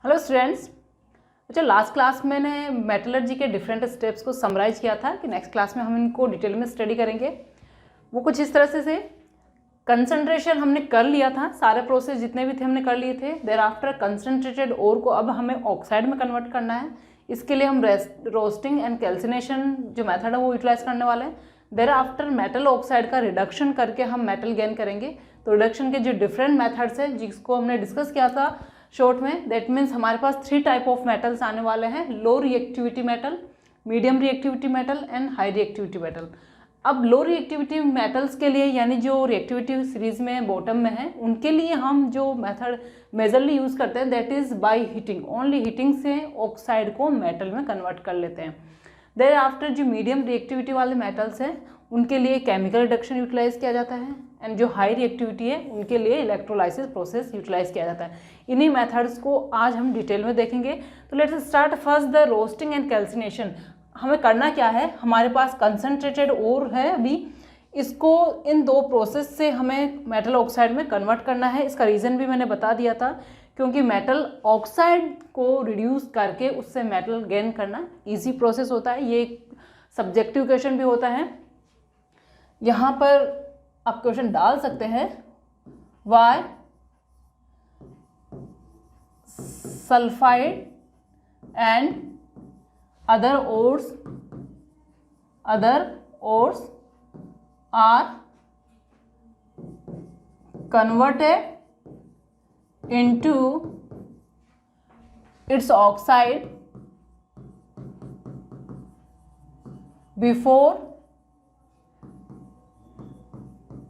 Hello students. अच्छा, last class में मैंने मेटलर्जी के डिफरेंट स्टेप्स को समराइज किया था कि नेक्स्ट क्लास में हम इनको डिटेल में स्टडी करेंगे। वो कुछ इस तरह से कंसंट्रेशन हमने कर लिया था, सारे प्रोसेस जितने भी थे हमने कर लिए थे। देयर आफ्टर कंसंट्रेटेड ओर को अब हमें ऑक्साइड में कन्वर्ट करना है। इसके लिए हम रोस्टिंग एंड कैल्सिनेशन जो मेथड है वो यूटिलाइज करने वाले हैं। देयर आफ्टर मेटल ऑक्साइड का रिडक्शन करके हम मेटल गेन करेंगे। तो रिडक्शन के जो डिफरेंट मेथड्स हैं जिसको हमने डिस्कस किया था शॉर्ट में, दैट मीन्स हमारे पास 3 टाइप ऑफ मेटल्स आने वाले हैं: लो reactivity metal, medium reactivity metal and high reactivity metal. अब लो रिएक्टिविटी मेटल्स के लिए, यानी जो रिएक्टिविटी सीरीज में बॉटम में है, उनके लिए हम जो मेथड मेजरली यूज़ करते हैं that is by heating. Only heating से ऑक्साइड को मेटल में कन्वर्ट कर लेते हैं। देयर आफ्टर जो मीडियम रिएक्टिविटी वाले मेटल्स हैं उनके लिए केमिकल रिडक्शन यूटिलाइज किया जाता है, एंड जो हाई रिएक्टिविटी है उनके लिए इलेक्ट्रोलाइसिस प्रोसेस यूटिलाइज किया जाता है। इन्हीं मेथड्स को आज हम डिटेल में देखेंगे। तो let's start first the roasting and calcination. हमें करना क्या है, हमारे पास कंसनट्रेटेड ओर है अभी, इसको इन 2 प्रोसेस से हमें मेटल ऑक्साइड में कन्वर्ट करना है। इसका रीज़न भी मैंने बता दिया था, क्योंकि मेटल ऑक्साइड को रिड्यूस करके उससे मेटल गेन करना ईजी प्रोसेस होता है। ये एक सब्जेक्टिव क्वेश्चन भी होता है। यहाँ पर आप क्वेश्चन डाल सकते हैं, why sulphide and other ores are converted into its oxide before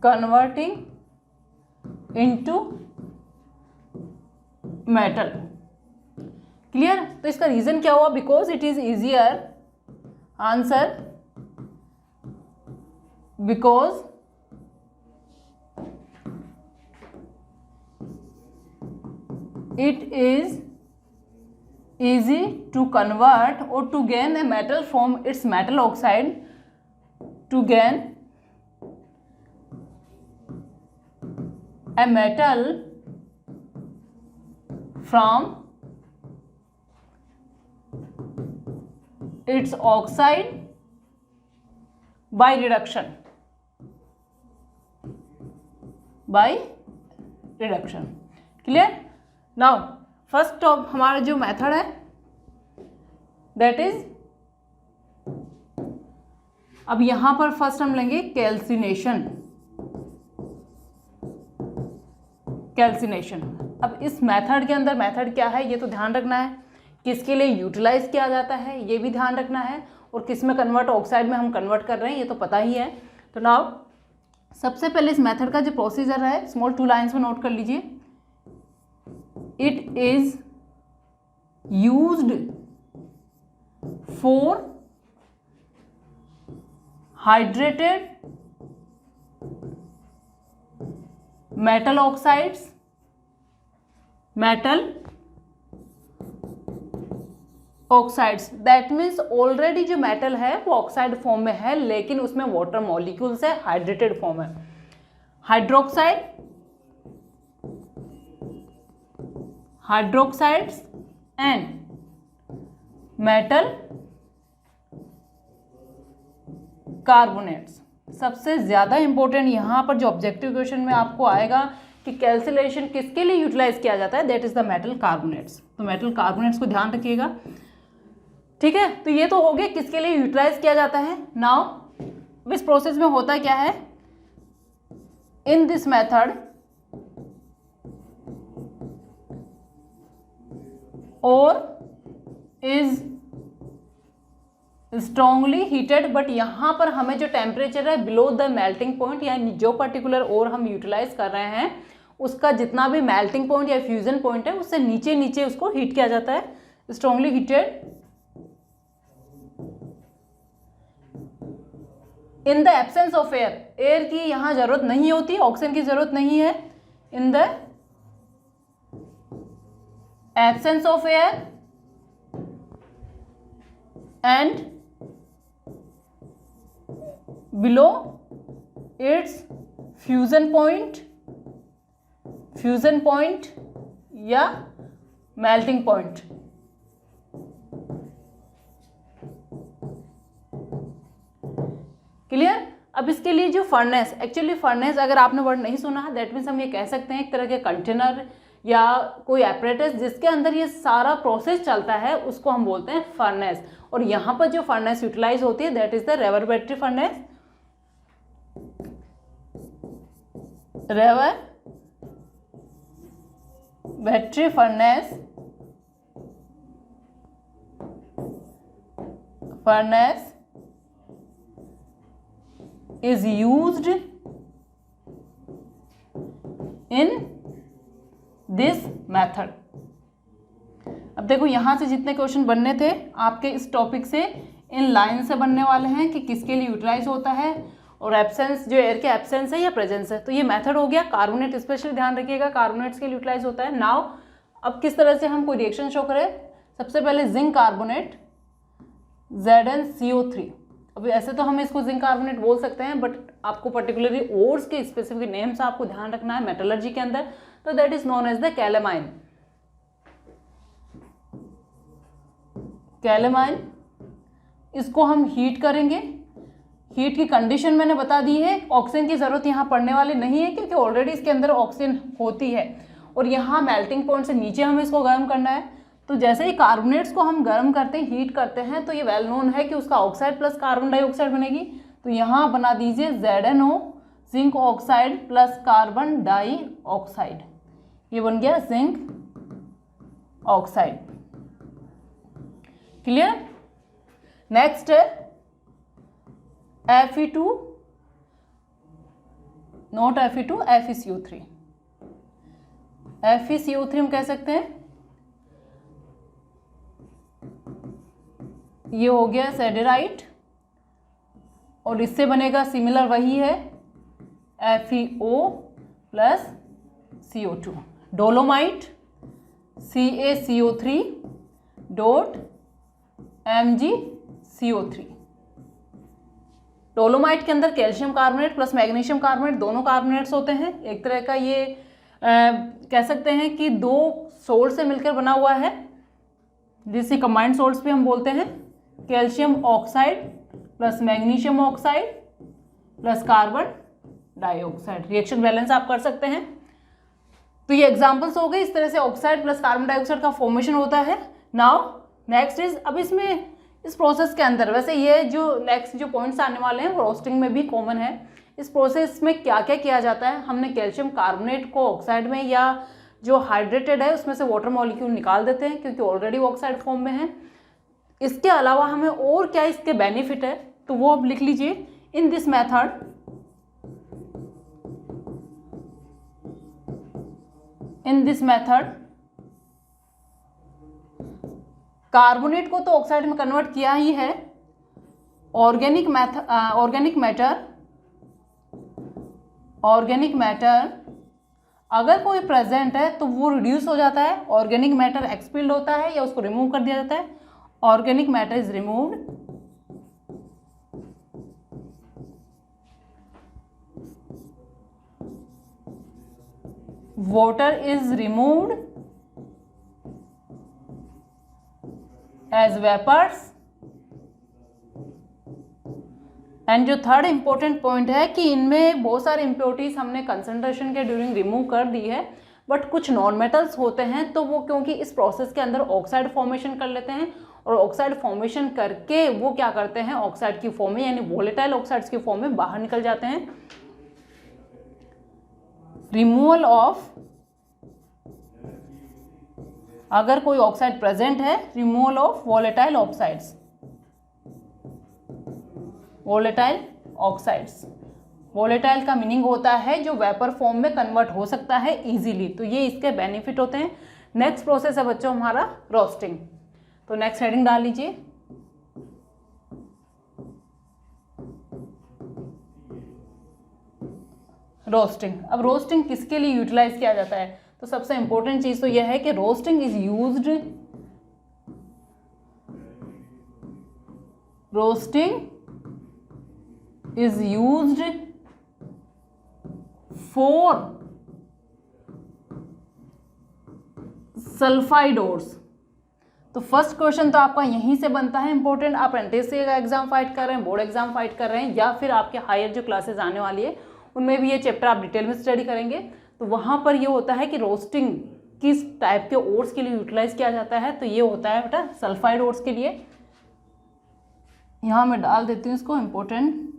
converting into metal। Clear? तो इसका रीजन क्या हुआ? Because it is easier. Answer, because it is easy to convert or to gain a metal from its metal oxide, to gain a metal from its oxide by reduction, clear? now first of हमारा जो method है that is, अब यहां पर first हम लेंगे calcination. अब इस मेथड के अंदर मेथड क्या है ये तो ध्यान रखना है, किसके लिए यूटिलाइज किया जाता है ये भी ध्यान रखना है, और किस में कन्वर्ट ऑक्साइड में हम कन्वर्ट कर रहे हैं ये तो पता ही है। तो नाउ सबसे पहले इस मेथड का जो प्रोसीजर है स्मॉल 2 लाइन्स में नोट कर लीजिए। It is used for hydrated metal oxides, that means already जो मेटल है वो ऑक्साइड फॉर्म में है, लेकिन उसमें वाटर मॉलिक्यूल्स है, हाइड्रेटेड फॉर्म है। Hydroxides and metal carbonates. सबसे ज्यादा इंपॉर्टेंट यहाँ पर जो ऑब्जेक्टिव क्वेश्चन में आपको आएगा कि कैल्सिनेशन किसके लिए यूटिलाइज किया जाता है, that is the metal carbonates. तो मेटल कार्बोनेट्स को ध्यान रखिएगा, ठीक है। तो ये तो हो गया किसके लिए यूटिलाइज किया जाता है। नाउ इस प्रोसेस में होता क्या है, इन दिस मेथड और इज स्ट्रॉन्गली हीटेड, बट यहां पर हमें जो टेम्परेचर है बिलो द मेल्टिंग पॉइंट, यानी जो पर्टिकुलर और हम यूटिलाइज कर रहे हैं उसका जितना भी मेल्टिंग पॉइंट या फ्यूजन पॉइंट है उससे नीचे नीचे उसको हीट किया जाता है, strongly heated. In the absence of air, air की यहां जरूरत नहीं होती, ऑक्सीजन की जरूरत नहीं है। In the absence of air and below it's fusion point या मेल्टिंग पॉइंट। क्लियर। अब इसके लिए जो फर्नेस, एक्चुअली फर्नेस अगर आपने वर्ड नहीं सुना है, दैट मीन्स हम ये कह सकते हैं एक तरह के कंटेनर या कोई एपरेटस जिसके अंदर ये सारा प्रोसेस चलता है, उसको हम बोलते हैं फर्नेस। और यहाँ पर जो फर्नेस यूटिलाइज होती है that is the reverberatory furnace. Reverberatory furnace is used in this method। अब देखो यहां से जितने क्वेश्चन बनने थे आपके इस टॉपिक से, इन लाइन से बनने वाले हैं कि किसके लिए यूटिलाइज होता है और एब्सेंस, जो एयर के एब्सेंस है या प्रेजेंस है। तो ये मेथड हो गया। कार्बोनेट स्पेशली ध्यान रखिएगा, कार्बोनेट्स के लिए यूटिलाइज होता है। नाउ अब किस तरह से हम कोई रिएक्शन शो करें, सबसे पहले जिंक कार्बोनेट ZnCO3। अब ऐसे तो हम इसको जिंक कार्बोनेट बोल सकते हैं, बट आपको पर्टिकुलरली ओर्स के स्पेसिफिक नेम्स आपको ध्यान रखना है मेटलर्जी के अंदर। तो that is known as the calamine. Calamine, इसको हम हीट करेंगे। हीट की कंडीशन मैंने बता दी है, ऑक्सीजन की जरूरत यहाँ पड़ने वाली नहीं है क्योंकि ऑलरेडी इसके अंदर ऑक्सीजन होती है। और यहाँ मेल्टिंग पॉइंट से नीचे हमें इसको गर्म करना है। तो जैसे ही कार्बोनेट्स को हम गर्म करते हैं, हीट करते हैं, तो ये वेल नोन है कि उसका ऑक्साइड प्लस कार्बन डाइऑक्साइड बनेगी। तो यहाँ बना दीजिए ZnO, zinc oxide plus carbon dioxide, ये बन गया जिंक ऑक्साइड। क्लियर। नेक्स्ट है Fe2, not Fe2, FeCO3। FeCO3 हम कह सकते हैं ये हो गया सेडेराइट, और इससे बनेगा सिमिलर वही है FeO plus CO2। Dolomite CaCO3 dot MgCO3। Dolomite के अंदर calcium carbonate plus magnesium carbonate दोनों कार्बोनेट्स होते हैं। एक तरह का ये कह सकते हैं कि दो सोल्ट से मिलकर बना हुआ है, जिसे कंबाइंड सोल्ट्स भी हम बोलते हैं। Calcium oxide plus magnesium oxide plus carbon dioxide. Reaction balance आप कर सकते हैं। तो ये एग्जांपल्स हो गए, इस तरह से ऑक्साइड प्लस कार्बन डाइऑक्साइड का फॉर्मेशन होता है। नाउ नेक्स्ट इज, अब इसमें इस प्रोसेस के अंदर, वैसे ये जो नेक्स्ट जो पॉइंट्स आने वाले हैं वो रोस्टिंग में भी कॉमन है। इस प्रोसेस में क्या क्या किया जाता है, हमने कैल्शियम कार्बोनेट को ऑक्साइड में या जो हाइड्रेटेड है उसमें से वाटर मॉलिक्यूल निकाल देते हैं क्योंकि ऑलरेडी वो ऑक्साइड फॉर्म में है। इसके अलावा हमें और क्या इसके बेनिफिट है तो वो अब लिख लीजिए। इन दिस मेथड, कार्बोनेट को तो ऑक्साइड में कन्वर्ट किया ही है। ऑर्गेनिक मैटर अगर कोई प्रेजेंट है तो वो रिड्यूस हो जाता है, ऑर्गेनिक मैटर एक्सपेल्ड होता है या उसको रिमूव कर दिया जाता है। Organic matter is removed, water is removed as vapors। And जो थर्ड इंपॉर्टेंट पॉइंट है कि इनमें बहुत सारे इम्प्योरिटीज हमने कंसंट्रेशन के ड्यूरिंग रिमूव कर दी है, बट कुछ नॉन मेटल्स होते हैं तो वो क्योंकि इस प्रोसेस के अंदर ऑक्साइड फॉर्मेशन कर लेते हैं और ऑक्साइड फॉर्मेशन करके वो क्या करते हैं, ऑक्साइड की फॉर्म में यानी वोलेटाइल ऑक्साइड्स की फॉर्म में बाहर निकल जाते हैं। रिमूवल ऑफ, अगर कोई ऑक्साइड प्रेजेंट है, removal of volatile oxides, volatile oxides. Volatile का मीनिंग होता है जो वेपर फॉर्म में कन्वर्ट हो सकता है इजीली, तो ये इसके बेनिफिट होते हैं। नेक्स्ट प्रोसेस है बच्चों हमारा रोस्टिंग। तो नेक्स्ट हेडिंग डाल लीजिए, रोस्टिंग। अब रोस्टिंग किसके लिए यूटिलाइज किया जाता है, तो सबसे इंपॉर्टेंट चीज तो यह है कि roasting is used, is used for sulphide ores. तो फर्स्ट क्वेश्चन तो आपका यहीं से बनता है इंपॉर्टेंट। आप एनटीएससी का एग्जाम फाइट कर रहे हैं, बोर्ड एग्जाम फाइट कर रहे हैं, या फिर आपके हायर जो क्लासेस आने वाली है उनमें भी ये चैप्टर आप डिटेल में स्टडी करेंगे। तो वहाँ पर ये होता है कि रोस्टिंग किस टाइप के ओट्स के लिए यूटिलाइज किया जाता है, तो ये होता है बेटा सल्फाइड ओट्स के लिए। यहाँ मैं डाल देती हूँ इसको इम्पोर्टेंट।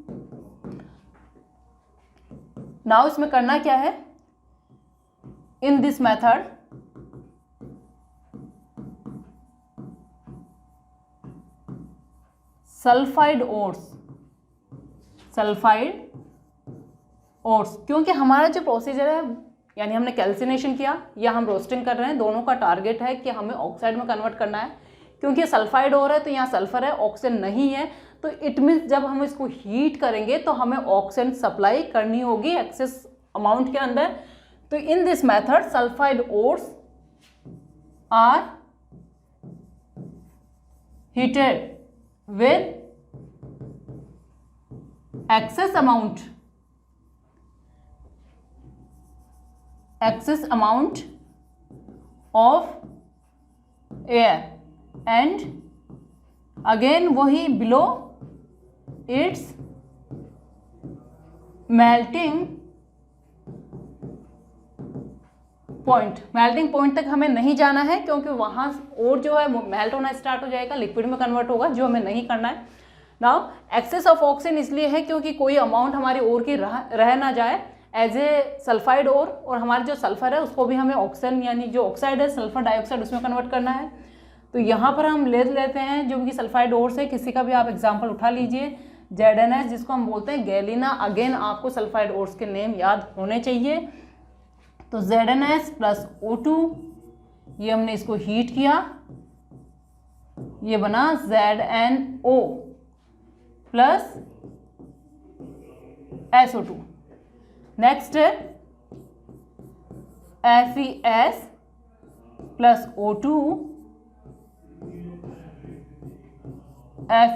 नाउ इसमें करना क्या है, इन this method sulphide oats, sulphide oats, क्योंकि हमारा जो प्रोसीजर है यानी हमने कैल्सिनेशन किया या हम रोस्टिंग कर रहे हैं, दोनों का टारगेट है कि हमें ऑक्साइड में कन्वर्ट करना है। क्योंकि सल्फाइड ओर है तो यहाँ सल्फर है, ऑक्सीजन नहीं है, तो इट मीन्स जब हम इसको हीट करेंगे तो हमें ऑक्सीजन सप्लाई करनी होगी एक्सेस अमाउंट के अंदर। तो in this method sulphide ores are heated with excess amount of air and again वही below its melting point. Melting point तक हमें नहीं जाना है क्योंकि वहाँ और जो है मेल्ट होना स्टार्ट हो जाएगा, लिक्विड में कन्वर्ट होगा, जो हमें नहीं करना है। नाउ एक्सेस ऑफ ऑक्सीजन इसलिए है क्योंकि कोई अमाउंट हमारी ओर की रह ना जाए एज ए सल्फाइड ओर, और हमारे जो सल्फर है उसको भी हमें ऑक्सीजन यानी जो ऑक्साइड है सल्फर डाइऑक्साइड उसमें कन्वर्ट करना है। तो यहाँ पर हम ले लेते हैं जो कि सल्फाइड ओर से, किसी का भी आप एग्जाम्पल उठा लीजिए, ZnS जिसको हम बोलते हैं गैलिना। अगेन आपको सल्फाइड ओर्स के नेम याद होने चाहिए। तो ZnS प्लस O2, ये हमने इसको हीट किया, ये बना ZnO प्लस SO2। नेक्स्ट है FeS प्लस O2,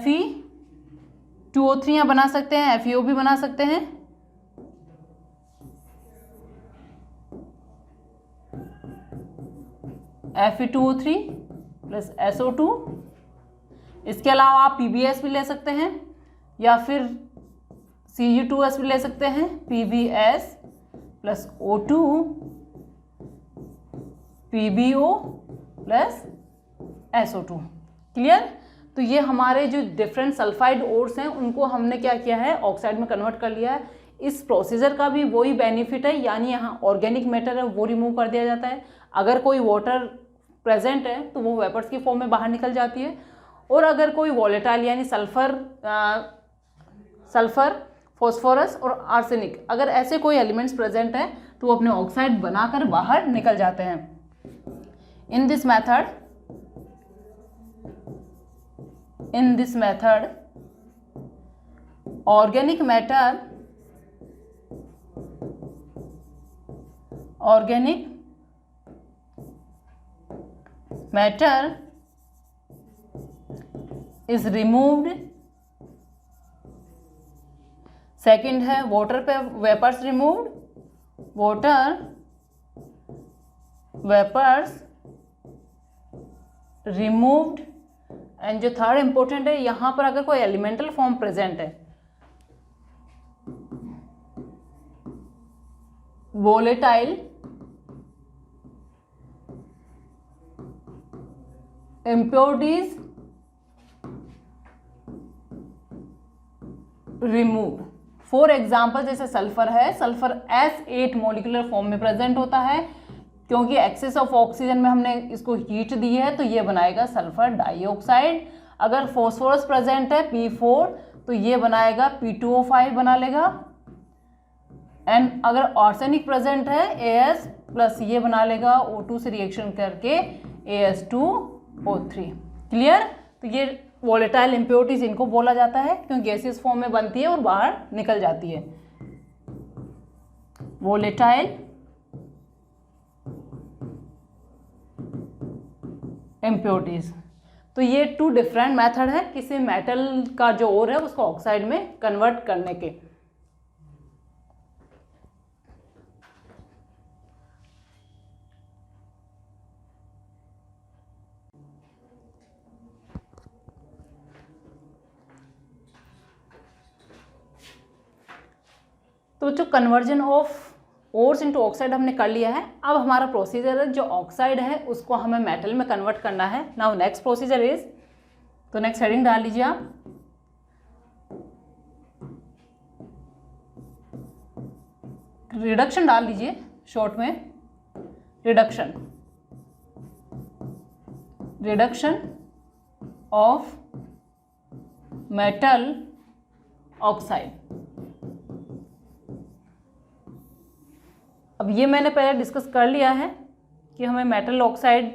Fe2O3 बना सकते हैं, FeO भी बना सकते हैं। Fe2O3 plus SO2। इसके अलावा आप PbS भी ले सकते हैं या फिर Cl2S भी ले सकते हैं, PbS plus O2 PbO plus SO2। Clear? तो ये हमारे जो डिफरेंट सल्फाइड ओर्स हैं उनको हमने क्या किया है, ऑक्साइड में कन्वर्ट कर लिया है। इस प्रोसीजर का भी वही बेनिफिट है, यानी यहाँ ऑर्गेनिक मैटर है वो रिमूव कर दिया जाता है। अगर कोई वाटर प्रेजेंट है तो वो वेपर्स की फॉर्म में बाहर निकल जाती है, और अगर कोई वॉलेटाइल यानी सल्फर फॉस्फोरस और आर्सेनिक अगर ऐसे कोई एलिमेंट्स प्रेजेंट हैं तो वो अपने ऑक्साइड बनाकर बाहर निकल जाते हैं। In this method organic matter is removed. Second है वाटर पे vapours removed, water vapours removed. And जो थर्ड इंपॉर्टेंट है, यहां पर अगर कोई एलिमेंटल फॉर्म प्रेजेंट है, volatile impurities remove. For example जैसे सल्फर है, सल्फर S8 मॉलिक्यूलर फॉर्म में प्रेजेंट होता है, क्योंकि एक्सेस ऑफ ऑक्सीजन में हमने इसको हीट दी है तो ये बनाएगा सल्फर डाइऑक्साइड। अगर फॉस्फोरस प्रेजेंट है P4 तो ये बनाएगा P2O5 बना लेगा। एंड अगर आर्सेनिक प्रेजेंट है AS प्लस ये बना लेगा O2 से रिएक्शन करके AS2O3। क्लियर? तो ये वोलेटाइल इम्प्योरिटीज इनको बोला जाता है क्योंकि गैसियस फॉर्म में बनती है और बाहर निकल जाती है। Volatile impurities. तो ये टू डिफरेंट मेथड है किसी मेटल का जो ओर है उसको ऑक्साइड में कन्वर्ट करने के। जो conversion of ores into oxide हमने कर लिया है। अब हमारा प्रोसीजर है जो ऑक्साइड है उसको हमें मेटल में कन्वर्ट करना है। नाउ नेक्स्ट प्रोसीजर इज, तो नेक्स्ट हेडिंग डाल लीजिए आप, रिडक्शन डाल लीजिए शॉर्ट में, रिडक्शन ऑफ मेटल ऑक्साइड। अब ये मैंने पहले डिस्कस कर लिया है कि हमें मेटल ऑक्साइड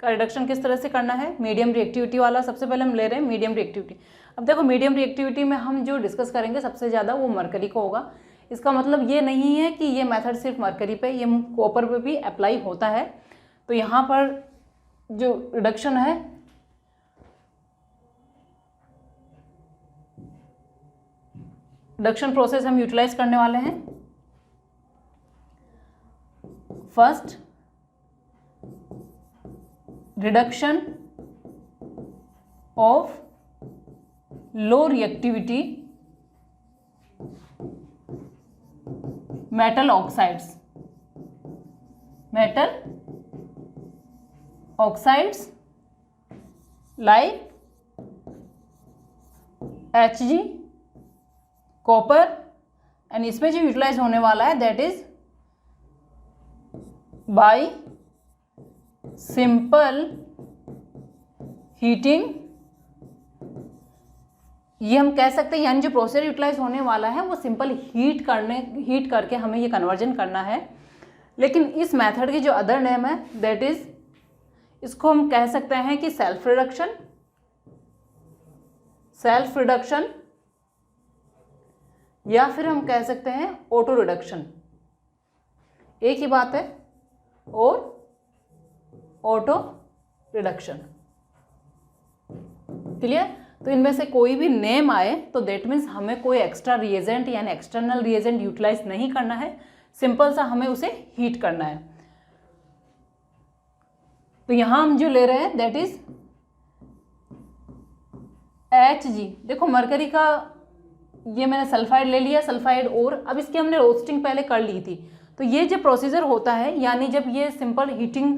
का रिडक्शन किस तरह से करना है। मीडियम रिएक्टिविटी वाला सबसे पहले हम ले रहे हैं मीडियम रिएक्टिविटी। अब देखो मीडियम रिएक्टिविटी में हम जो डिस्कस करेंगे सबसे ज़्यादा वो मरकरी को होगा। इसका मतलब ये नहीं है कि ये मेथड सिर्फ मरकरी पे, ये कॉपर पे भी अप्लाई होता है। तो यहाँ पर जो रिडक्शन है रिडक्शन प्रोसेस हम यूटिलाइज करने वाले हैं। First, reduction of low reactivity metal oxides, like Hg, copper, and इसमें जो यूटिलाइज होने वाला है that is by simple heating. ये हम कह सकते हैं, यानी जो प्रोसेस यूटिलाइज होने वाला है वो सिंपल हीट करके हमें ये कन्वर्जन करना है। लेकिन इस मेथड की जो अदर नेम है दैट इज, इसको हम कह सकते हैं कि सेल्फ रिडक्शन, या फिर हम कह सकते हैं ऑटो रिडक्शन। एक ही बात है, और ऑटो रिडक्शन। क्लियर? तो इनमें से कोई भी नेम आए तो दैट मीन्स हमें कोई एक्स्ट्रा रिएजेंट यानी एक्सटर्नल रिएजेंट यूटिलाइज नहीं करना है, सिंपल सा हमें उसे हीट करना है। तो यहां हम जो ले रहे हैं दैट इज Hg। देखो मरकरी का ये मैंने सल्फाइड ले लिया, सल्फाइड और अब इसकी हमने रोस्टिंग पहले कर ली थी। तो ये जो प्रोसीजर होता है, यानी जब ये सिंपल हीटिंग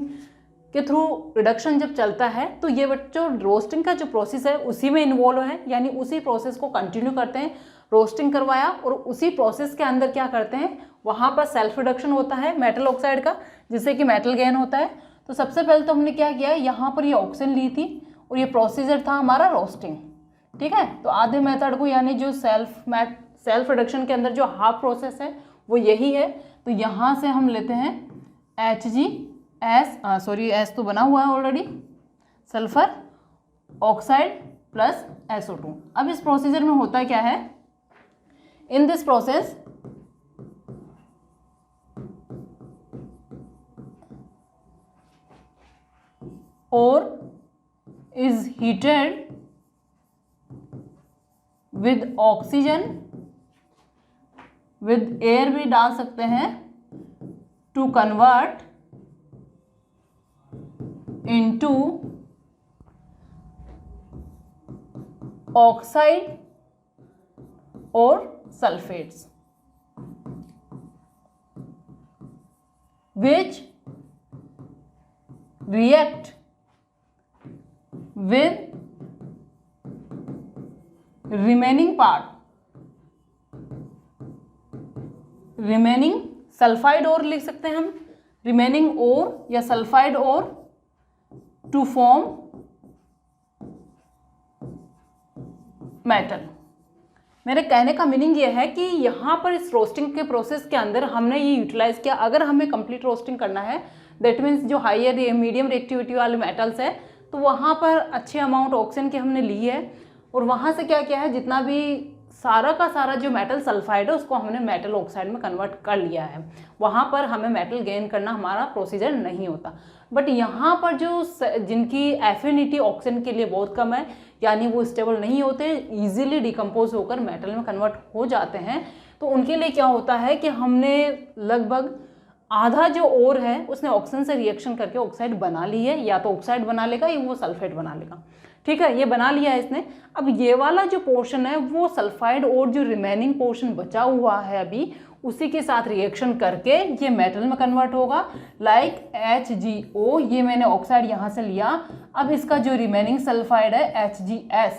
के थ्रू रिडक्शन जब चलता है तो ये बच्चों रोस्टिंग का जो प्रोसेस है उसी में इन्वॉल्व है, यानी उसी प्रोसेस को कंटिन्यू करते हैं। रोस्टिंग करवाया और उसी प्रोसेस के अंदर क्या करते हैं, वहाँ पर सेल्फ रिडक्शन होता है मेटल ऑक्साइड का, जिससे कि मेटल गेन होता है। तो सबसे पहले तो हमने क्या किया, यहाँ पर ये ऑक्सीजन ली थी और ये प्रोसीजर था हमारा रोस्टिंग। ठीक है, तो आधे मेथड को यानी जो सेल्फ रिडक्शन के अंदर जो हाफ प्रोसेस है वो यही है। तो यहाँ से हम लेते हैं एस तो बना हुआ है already, sulphur oxide plus SO2। अब इस प्रोसीजर में होता क्या है, इन दिस प्रोसेस और is heated with oxygen, with air भी डाल सकते हैं, टू कन्वर्ट इनटू ऑक्साइड और sulphates, which react with remaining sulphide और लिख सकते हैं हम, रिमेनिंग और या सल्फाइड और, टू फॉर्म मेटल। मेरे कहने का मीनिंग ये है कि यहाँ पर इस रोस्टिंग के प्रोसेस के अंदर हमने ये यूटिलाइज किया। अगर हमें कंप्लीट रोस्टिंग करना है दैट मीन्स जो हाइयर मीडियम रिएक्टिविटी वाले मेटल्स है तो वहाँ पर अच्छे अमाउंट ऑक्सीजन की हमने ली है और वहाँ से क्या किया है, जितना भी सारा का सारा जो मेटल सल्फाइड है उसको हमने मेटल ऑक्साइड में कन्वर्ट कर लिया है। वहाँ पर हमें मेटल गेन करना हमारा प्रोसीजर नहीं होता। बट यहाँ पर जो जिनकी एफिनिटी ऑक्सीजन के लिए बहुत कम है, यानी वो स्टेबल नहीं होते, इजीली डिकम्पोज होकर मेटल में कन्वर्ट हो जाते हैं, तो उनके लिए क्या होता है कि हमने लगभग आधा जो ओर है उसने ऑक्सीजन से रिएक्शन करके ऑक्साइड बना ली है, या तो ऑक्साइड बना लेगा या वो सल्फेट बना लेगा। ठीक है, ये बना लिया है इसने। अब ये वाला जो पोर्शन है वो सल्फाइड और जो रिमेनिंग पोर्शन बचा हुआ है अभी उसी के साथ रिएक्शन करके ये मेटल में कन्वर्ट होगा, लाइक HgO। ये मैंने ऑक्साइड यहाँ से लिया। अब इसका जो रिमेनिंग सल्फाइड है HgS,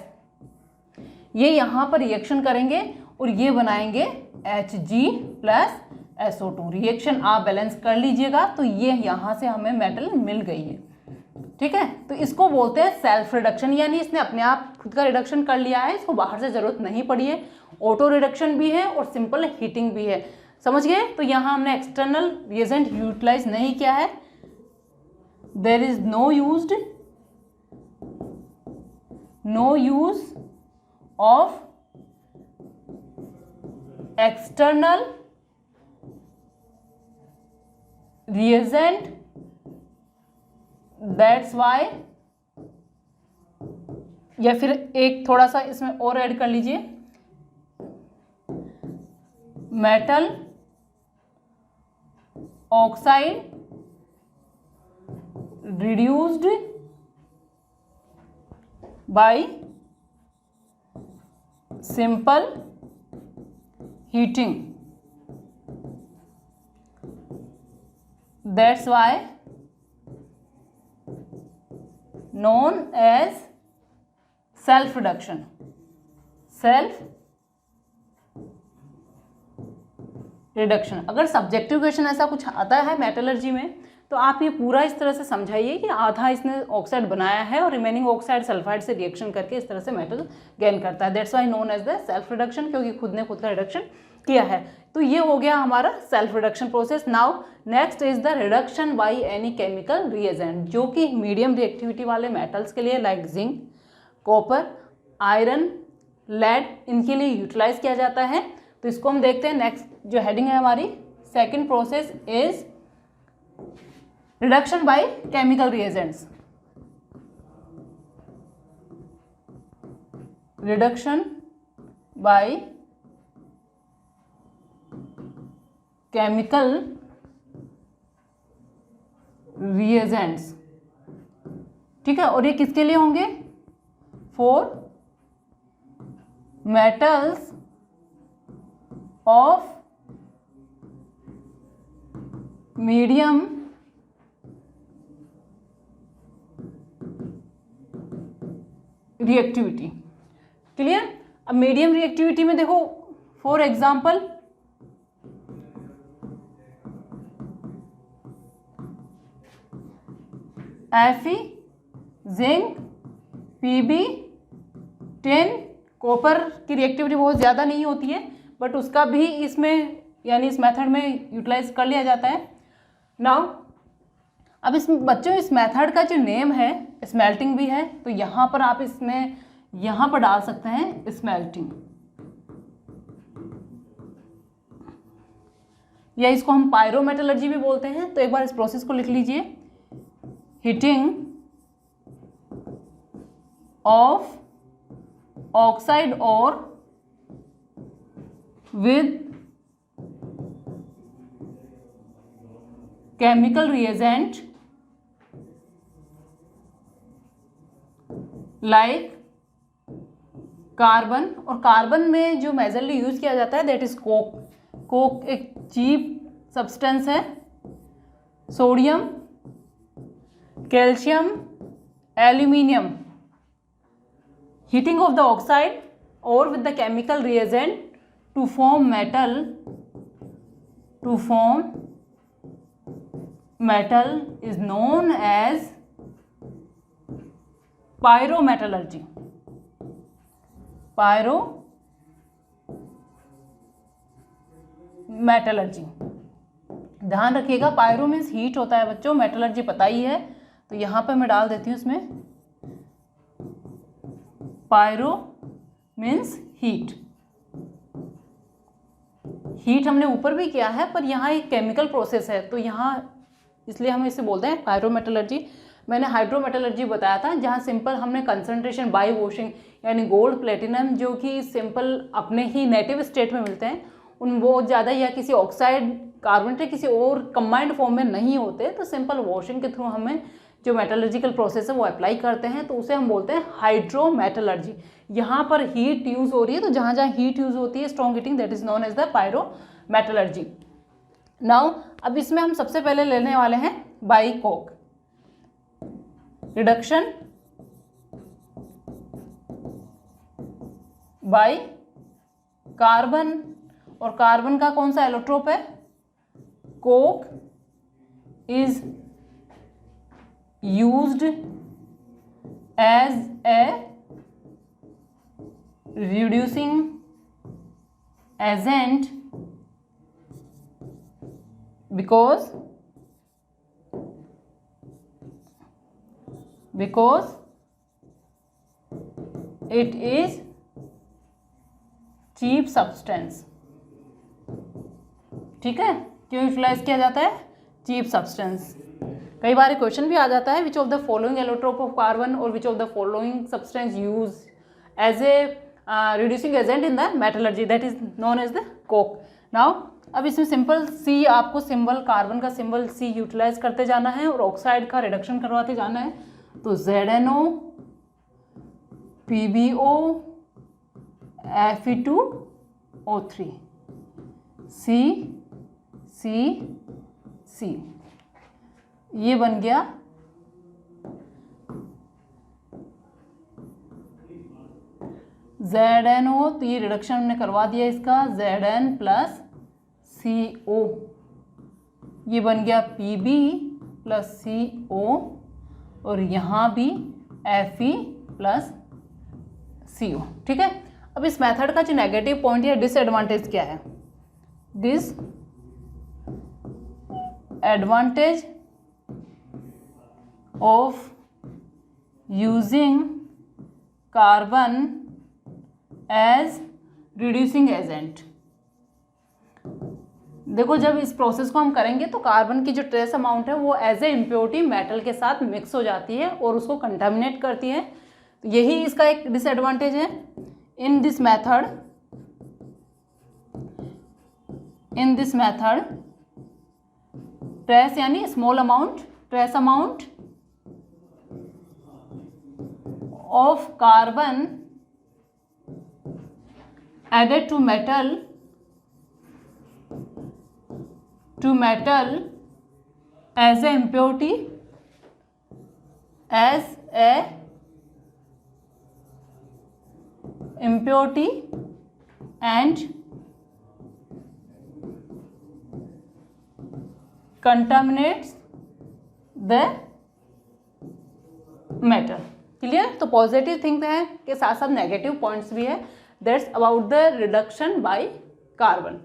ये यहाँ पर रिएक्शन करेंगे और ये बनाएंगे Hg प्लस SO2। रिएक्शन आप बैलेंस कर लीजिएगा तो ये यहाँ से हमें मेटल मिल गई है। ठीक है, तो इसको बोलते हैं सेल्फ रिडक्शन, यानी इसने अपने आप खुद का रिडक्शन कर लिया है, इसको बाहर से जरूरत नहीं पड़ी है। ऑटो रिडक्शन भी है और सिंपल हीटिंग भी है। समझ गए? तो यहाँ हमने एक्सटर्नल रिएजेंट यूटिलाइज नहीं किया है। There is no use of external reagent, that's why. या फिर एक थोड़ा सा इसमें और ऐड कर लीजिए, metal oxide reduced by simple heating, that's why known as self reduction। Self reduction. अगर सब्जेक्टिव क्वेश्चन ऐसा कुछ आता है मेटलर्जी में तो आप ये पूरा इस तरह से समझाइए कि आधा इसने ऑक्साइड बनाया है और रिमेनिंग ऑक्साइड सल्फाइड से रिएक्शन करके इस तरह से मेटल गेन करता है। That's why known as the self reduction, क्योंकि खुद ने खुद का रिडक्शन किया है। तो ये हो गया हमारा self reduction process. Now next is the reduction by any chemical reagent, जो कि मीडियम रिएक्टिविटी वाले मेटल्स के लिए like zinc, copper, iron, lead, इनके लिए यूटिलाइज किया जाता है। तो इसको हम देखते हैं। नेक्स्ट जो हेडिंग है हमारी, second process is reduction by chemical reagents. Reduction by chemical reagents. ठीक है, और ये किसके लिए होंगे? For metals of medium reactivity. Clear? अब मीडियम रिएक्टिविटी में देखो, for example Fe, zinc, Pb, tin, copper की रिएक्टिविटी बहुत ज़्यादा नहीं होती है बट उसका भी इसमें यानी इस मेथड में यूटिलाइज कर लिया जाता है। नाउ अब इस बच्चों इस मेथड का जो नेम है स्मेल्टिंग भी है, तो यहाँ पर आप इसमें यहाँ पर डाल सकते हैं स्मेल्टिंग, या इसको हम पायरोमेटलर्जी भी बोलते हैं। तो एक बार इस प्रोसेस को लिख लीजिए, हीटिंग ऑफ ऑक्साइड और with chemical reagent like carbon. और कार्बन में जो मेजरली यूज किया जाता है दैट इज कोक। कोक एक चीप सब्सटेंस है। Sodium, calcium, aluminium. Heating of the oxide और with the chemical reagent to form metal is known as pyrometallurgy। pyrometallurgy ध्यान रखिएगा, पायरो मीन्स हीट होता है बच्चों, मेटलर्जी पता ही है। तो यहाँ पे मैं डाल देती हूँ इसमें पायरो मीन्स हीट। हीट हमने ऊपर भी किया है पर यहाँ एक केमिकल प्रोसेस है तो यहाँ इसलिए हम इसे बोलते हैं पायरोमेटलर्जी। मैंने हाइड्रोमेटलर्जी बताया था जहाँ सिंपल हमने कंसंट्रेशन बाय वॉशिंग यानी गोल्ड, प्लेटिनम जो कि सिंपल अपने ही नेटिव स्टेट में मिलते हैं उन वो ज़्यादा या किसी ऑक्साइड, कार्बोनेट या किसी और कंबाइंड फॉर्म में नहीं होते, तो सिंपल वॉशिंग के थ्रू हमें जो मेटलर्जिकल प्रोसेस है वो अप्लाई करते हैं तो उसे हम बोलते हैं हाइड्रोमेटलर्जी। यहाँ पर हीट यूज़ हो रही है तो जहाँ जहाँ हीट यूज़ होती है strong heating that is known as the metallurgy. Now अब इसमें हम सबसे पहले लेने वाले हैं by coke, reduction by carbon, और कार्बन का कौन सा एलोट्रोप है, coke is used as a reducing agent because it is cheap substance। ठीक है, क्यों यूटिलाइज किया जाता है, चीप सब्सटेंस। कई बार क्वेश्चन भी आ जाता है which of the following allotrope of carbon और which of the following substance use as a reducing agent in the metallurgy, that is known as the coke. Now अब इसमें सिंपल सी, आपको symbol carbon का symbol C utilize करते जाना है और oxide का रिडक्शन करवाते जाना है। तो ZNO PbO Fe2O3 C ये बन गया ZNO, तो ये रिडक्शन हमने करवा दिया इसका, Zn प्लस CO, ये बन गया Pb प्लस CO, और यहाँ भी Fe प्लस CO। ठीक है, अब इस मेथड का जो नेगेटिव पॉइंट या डिसएडवांटेज क्या है, disadvantage of using carbon as reducing agent. देखो जब इस प्रोसेस को हम करेंगे तो कार्बन की जो ट्रेस अमाउंट है वो एज ए इम्प्योरिटी मेटल के साथ मिक्स हो जाती है और उसको कंटामिनेट करती है, तो यही इसका एक डिसएडवांटेज है। इन दिस मेथड ट्रेस यानी small amount, trace amount of carbon added to metal as a impurity and contaminates the metal। Clear, तो पॉजिटिव थिंग है के साथ साथ नेगेटिव पॉइंट्स भी है। That's about the reduction by carbon.